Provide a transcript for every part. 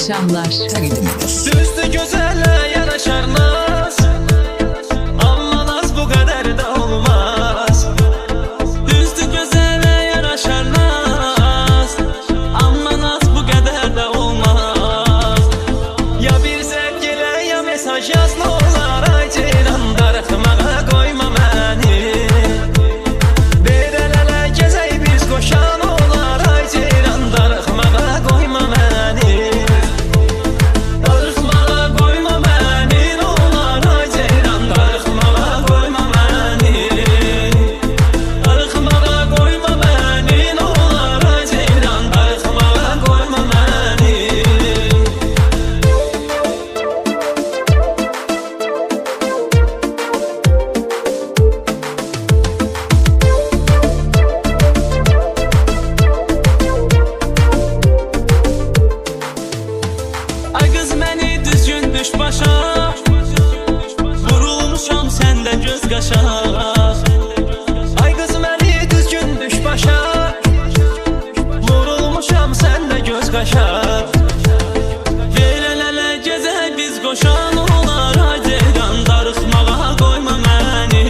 akşamlar. Təqdim edir. Düzdür gözələ yanaşar naz, amma naz bu qədər də olmaz. Düzdür gözələ yanaşar naz, amma naz bu qədər də olmaz. Ya bir zəng elə ya mesaj yaz, nə olar ay ceyran, darıxmağa qoyma məni. Berələlə gəzək biz qoşan, olar ay ceyran, darıxmağa qoyma məni. Ay qız məni düzgün düş başa, vurulmuşam səndə göz qaşa. Ay qız məni düzgün düş başa, vurulmuşam səndə göz qaşa. Verələlə gəzək biz qoşan, olar ay ceyran, darıxmağa qoyma məni.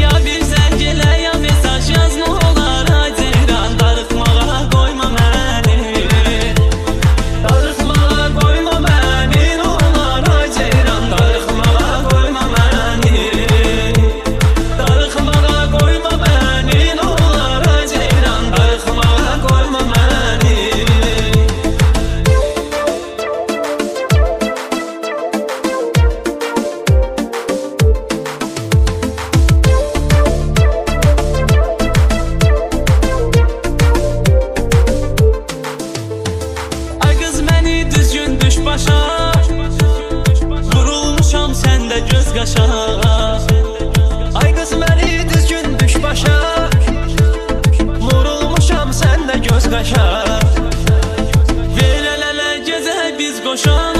Ya bir zəng elə ya mesaj yaz, nə olar ay ceyran, darıxmağa qoyma məni. Darıxmağa qoyma məni, nə olar ay ceyran, darıxmağa qoyma məni. Darıxmağa qoyma məni, nə olar ay ceyran, darıxmağa qoyma məni. Ay qız məni düzgün düş başa, vurulmuşam səndə göz qaşa. Ay qız məni düzgün düş başa, vurulmuşam səndə göz qaşa. Verələlə gəzək biz qoşan,